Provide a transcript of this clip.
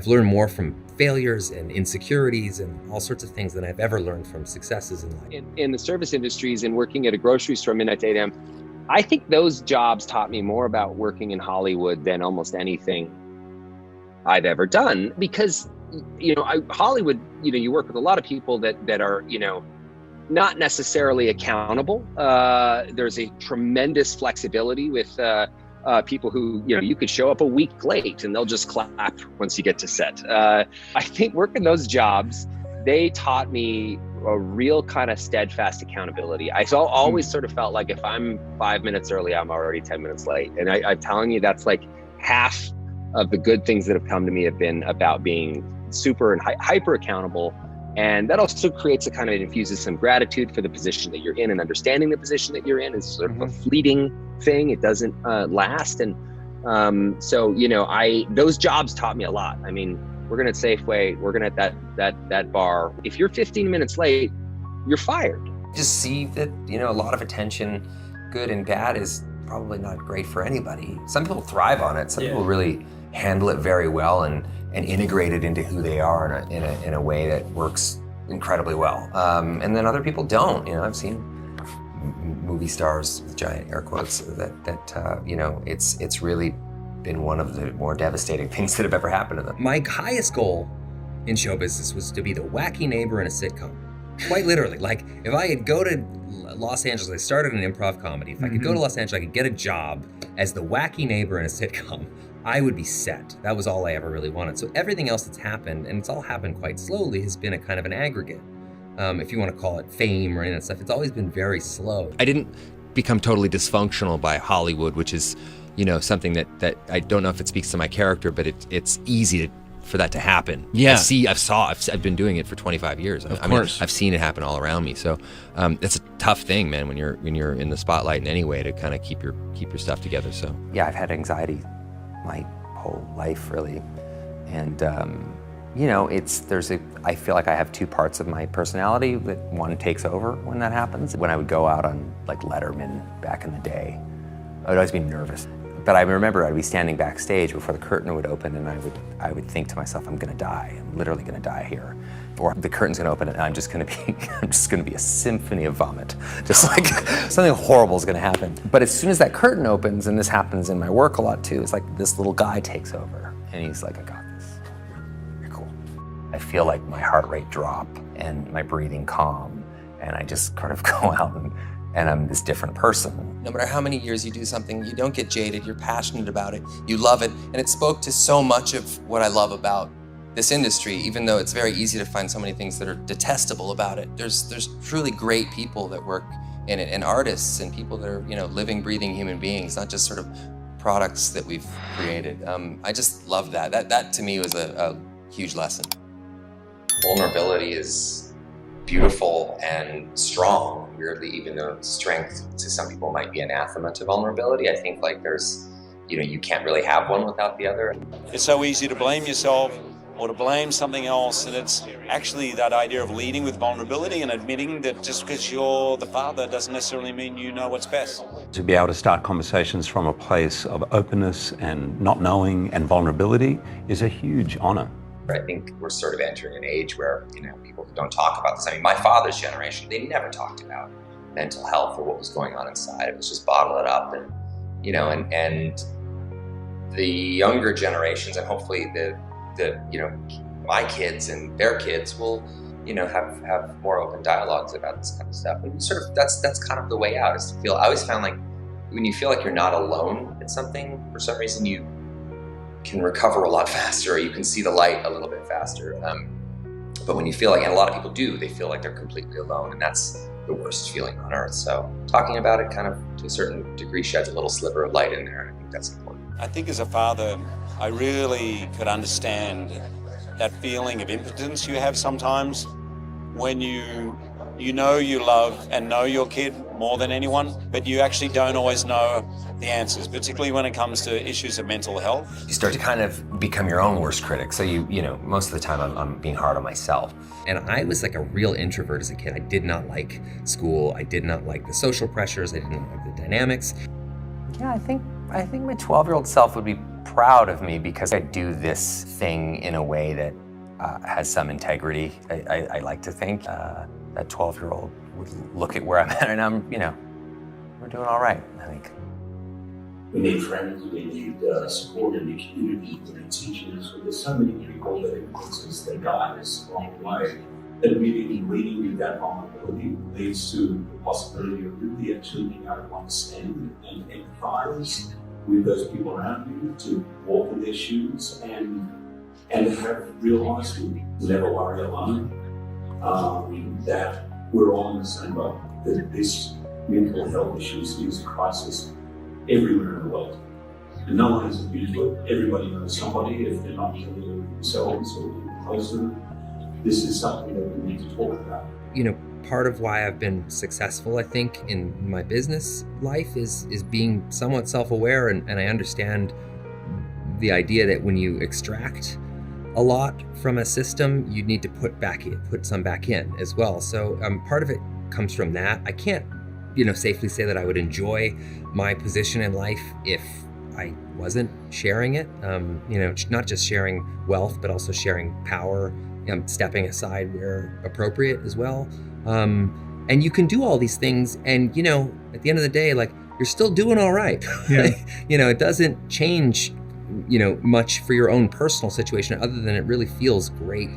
learned more from failures and insecurities and all sorts of things than I've ever learned from successes in life. In the service industries and working at a grocery store midnight to 8 a.m., I think those jobs taught me more about working in Hollywood than almost anything I've ever done, because Hollywood, you work with a lot of people that are, not necessarily accountable. There's a tremendous flexibility with people who, you could show up a week late and they'll just clap once you get to set. I think working those jobs, they taught me a real kind of steadfast accountability. I always sort of felt like if I'm 5 minutes early, I'm already 10 minutes late. And I'm telling you, that's like half of the good things that have come to me have been about being super and hyper accountable. And that also creates it infuses some gratitude for the position that you're in, and understanding the position that you're in is sort of a fleeting thing. It doesn't last. And those jobs taught me a lot. I mean, working at Safeway, working at that bar, if you're 15 minutes late, you're fired. Just see that, a lot of attention, good and bad, is probably not great for anybody. Some people thrive on it. Some people really handle it very well and integrate it into who they are in a way that works incredibly well. And then other people don't. I've seen movie stars with giant air quotes that it's really been one of the more devastating things that have ever happened to them. My highest goal in show business was to be the wacky neighbor in a sitcom. Quite literally. Like, if I could go to Los Angeles, I started an improv comedy. If I could go to Los Angeles, I could get a job as the wacky neighbor in a sitcom, I would be set. That was all I ever really wanted. So everything else that's happened, and it's all happened quite slowly, has been a kind of an aggregate. If you want to call it fame or any of that stuff, it's always been very slow. I didn't become totally dysfunctional by Hollywood, which is, something that I don't know if it speaks to my character, but it's easy for that to happen. Yeah. I've been doing it for 25 years. Of course. I've seen it happen all around me. So it's a tough thing, man, when you're in the spotlight in any way, to kind of keep your stuff together. So yeah, I've had anxiety my whole life, really. And I feel like I have two parts of my personality, that one takes over when that happens. When I would go out on like Letterman back in the day, I would always be nervous. But I remember I'd be standing backstage before the curtain would open, and I would think to myself, I'm gonna die. I'm literally gonna die here. Or the curtain's gonna open and I'm just gonna be a symphony of vomit. Just like something horrible is gonna happen. But as soon as that curtain opens, and this happens in my work a lot too, it's like this little guy takes over and he's like, I got this. You're cool. I feel like my heart rate drop and my breathing calm, and I just kind of go out and I'm this different person. No matter how many years you do something, you don't get jaded, you're passionate about it, you love it, and it spoke to so much of what I love about this industry, even though it's very easy to find so many things that are detestable about it. There's truly great people that work in it, and artists and people that are, living, breathing human beings, not just sort of products that we've created. I just love that. That to me was a huge lesson. Vulnerability is beautiful and strong, weirdly, even though strength to some people might be anathema to vulnerability. I think like there's, you can't really have one without the other. It's so easy to blame yourself or to blame something else, and it's actually that idea of leading with vulnerability and admitting that just because you're the father doesn't necessarily mean you know what's best. To be able to start conversations from a place of openness and not knowing and vulnerability is a huge honor. I think we're sort of entering an age where, people don't talk about this. I mean, my father's generation, they never talked about mental health or what was going on inside. It was just bottle it up, and, and the younger generations, and hopefully my kids and their kids will, have more open dialogues about this kind of stuff. And sort of, that's kind of the way out, is to feel, I always found like when you feel like you're not alone in something, for some reason you can recover a lot faster, or you can see the light a little bit faster. But when you feel like, and a lot of people do, they feel like they're completely alone, and that's the worst feeling on earth. So talking about it kind of to a certain degree sheds a little sliver of light in there, and I think that's important. I think as a father, I really could understand that feeling of impotence you have sometimes when you love and know your kid more than anyone, but you actually don't always know the answers, particularly when it comes to issues of mental health. You start to kind of become your own worst critic. So most of the time I'm being hard on myself. And I was like a real introvert as a kid. I did not like school. I did not like the social pressures. I didn't like the dynamics. Yeah, I think my 12-year-old self would be proud of me because I do this thing in a way that has some integrity. I like to think that 12-year-old would look at where I'm at and I'm, we're doing all right, I think. We need friends, we need support in the community, we need teachers. There's so many people that influence us, that guide us along the way. That really leading with that vulnerability leads to the possibility of really actually being able to understand and empathize with those people around you, to walk in their shoes and have real honesty. Never worry alone. That we're all in the same boat. That this mental health issue is a crisis everywhere in the world. And no one is immune to it. Everybody knows somebody, if they're not dealing with it themselves or close to them. This is something that we need to talk about. Part of why I've been successful, I think, in my business life is being somewhat self-aware, and I understand the idea that when you extract a lot from a system, you need to put some back in as well. So part of it comes from that. I can't, safely say that I would enjoy my position in life if I wasn't sharing it. Not just sharing wealth, but also sharing power. Stepping aside where appropriate as well. And you can do all these things and, at the end of the day, like, you're still doing all right. Yeah. It doesn't change, much for your own personal situation other than it really feels great